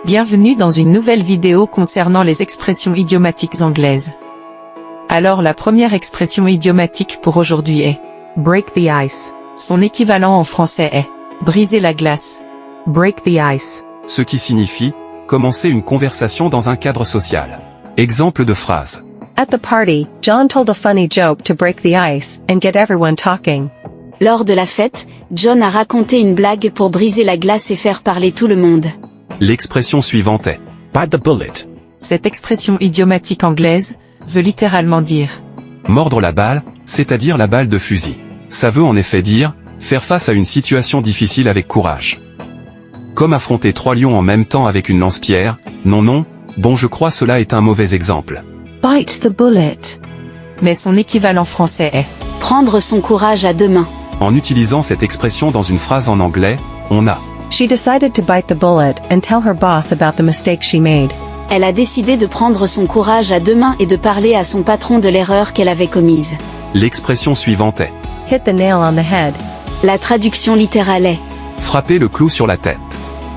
Bienvenue dans une nouvelle vidéo concernant les expressions idiomatiques anglaises. Alors la première expression idiomatique pour aujourd'hui est « break the ice ». Son équivalent en français est « briser la glace ». Break the ice. Ce qui signifie « commencer une conversation dans un cadre social ». Exemple de phrase. At the party, John told a funny joke to break the ice and get everyone talking. Lors de la fête, John a raconté une blague pour briser la glace et faire parler tout le monde. L'expression suivante est « bite the bullet ». Cette expression idiomatique anglaise veut littéralement dire « mordre la balle », c'est-à-dire la balle de fusil. Ça veut en effet dire « faire face à une situation difficile avec courage ». Comme affronter 3 lions en même temps avec une lance-pierre, non, bon je crois cela est un mauvais exemple. Bite the bullet. Mais son équivalent français est prendre son courage à deux mains. En utilisant cette expression dans une phrase en anglais, on a She decided to bite the bullet and tell her boss about the mistake she made. Elle a décidé de prendre son courage à deux mains et de parler à son patron de l'erreur qu'elle avait commise. L'expression suivante est Hit the nail on the head. La traduction littérale est frapper le clou sur la tête.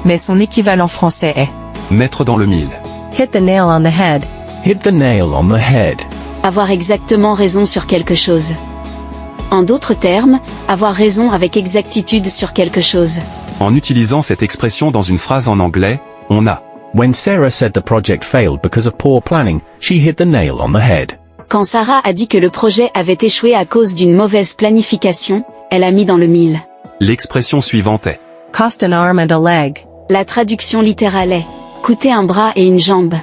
Mais son équivalent français est Mettre dans le mille. Hit the nail on the head. Hit the nail on the head. avoir exactement raison sur quelque chose. En d'autres termes, avoir raison avec exactitude sur quelque chose. En utilisant cette expression dans une phrase en anglais, on a When Sarah said the project failed because of poor planning, she hit the nail on the head. Quand Sarah a dit que le projet avait échoué à cause d'une mauvaise planification, elle a mis dans le mille. L'expression suivante est Cost an arm and a leg. La traduction littérale est coûter un bras et une jambe.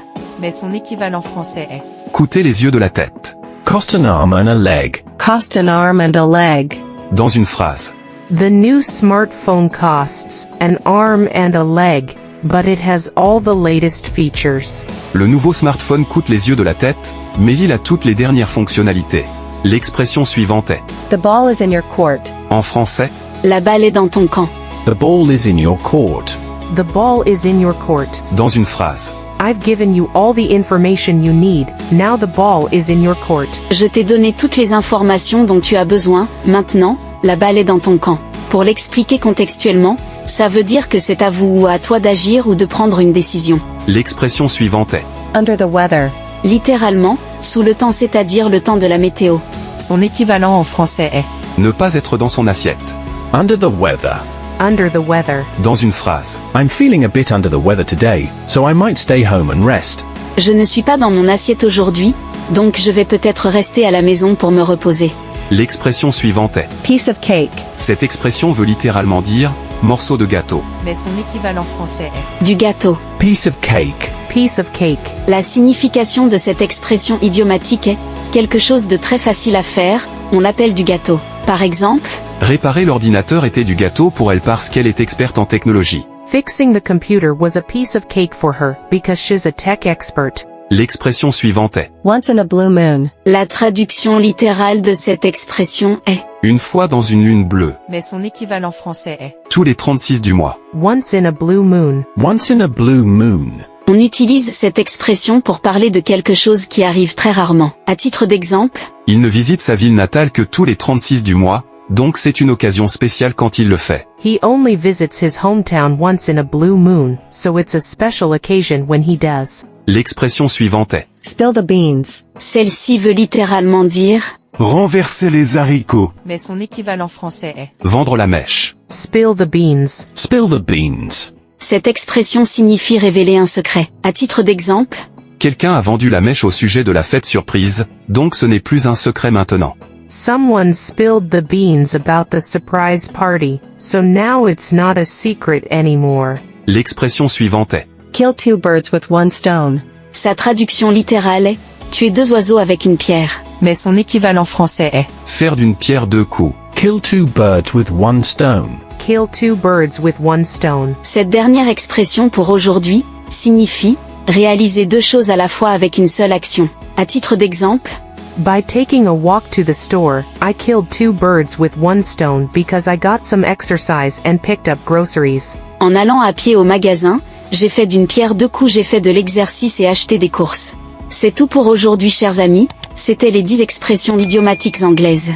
Mais son équivalent français est coûter les yeux de la tête. Cost an arm and a leg. Cost an arm and a leg. Dans une phrase. The new smartphone costs an arm and a leg, but it has all the latest features. Le nouveau smartphone coûte les yeux de la tête, mais il a toutes les dernières fonctionnalités. L'expression suivante est The ball is in your court. en français, La balle est dans ton camp. The ball is in your court. The ball is in your court. dans une phrase. I've given you all the information you need, now the ball is in your court. Je t'ai donné toutes les informations dont tu as besoin, maintenant, la balle est dans ton camp. Pour l'expliquer contextuellement, ça veut dire que c'est à vous ou à toi d'agir ou de prendre une décision. L'expression suivante est Under the weather. Littéralement, sous le temps, c'est-à-dire le temps de la météo. son équivalent en français est ne pas être dans son assiette. Under the weather. Under the weather. Dans une phrase. I'm feeling a bit under the weather today, so I might stay home and rest. Je ne suis pas dans mon assiette aujourd'hui, donc je vais peut-être rester à la maison pour me reposer. L'expression suivante est Piece of cake. cette expression veut littéralement dire morceau de gâteau. mais son équivalent français est Du gâteau. Piece of cake. Piece of cake. La signification de cette expression idiomatique est quelque chose de très facile à faire, on l'appelle du gâteau. Par exemple, Réparer l'ordinateur était du gâteau pour elle parce qu'elle est experte en technologie. Fixing the computer was a piece of cake for her, because she's a tech expert. L'expression suivante est Once in a blue moon. la traduction littérale de cette expression est une fois dans une lune bleue, mais son équivalent français est tous les 36 du mois. Once in a blue moon. Once in a blue moon. on utilise cette expression pour parler de quelque chose qui arrive très rarement. À titre d'exemple, Il ne visite sa ville natale que tous les 36 du mois, donc c'est une occasion spéciale quand il le fait. He only visits his hometown once in a blue moon, so it's a special occasion when he does. L'expression suivante est Spill the beans. celle-ci veut littéralement dire Renverser les haricots. mais son équivalent français est vendre la mèche. Spill the beans. Spill the beans. cette expression signifie révéler un secret. À titre d'exemple, Quelqu'un a vendu la mèche au sujet de la fête surprise, donc ce n'est plus un secret maintenant. Someone spilled the beans about the surprise party, so now it's not a secret anymore. L'expression suivante est Kill 2 birds with 1 stone. sa traduction littérale est tuer 2 oiseaux avec une pierre. mais son équivalent français est faire d'une pierre 2 coups. Kill 2 birds with 1 stone. Kill 2 birds with 1 stone. Cette dernière expression pour aujourd'hui signifie réaliser 2 choses à la fois avec une seule action. À titre d'exemple, By taking a walk to the store, I killed 2 birds with 1 stone because I got some exercise and picked up groceries. en allant à pied au magasin, j'ai fait d'une pierre 2 coups, j'ai fait de l'exercice et acheté des courses. C'est tout pour aujourd'hui chers amis, c'était les 10 expressions idiomatiques anglaises.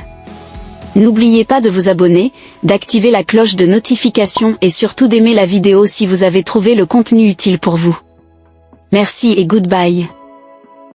N'oubliez pas de vous abonner, d'activer la cloche de notification et surtout d'aimer la vidéo si vous avez trouvé le contenu utile pour vous. Merci et goodbye.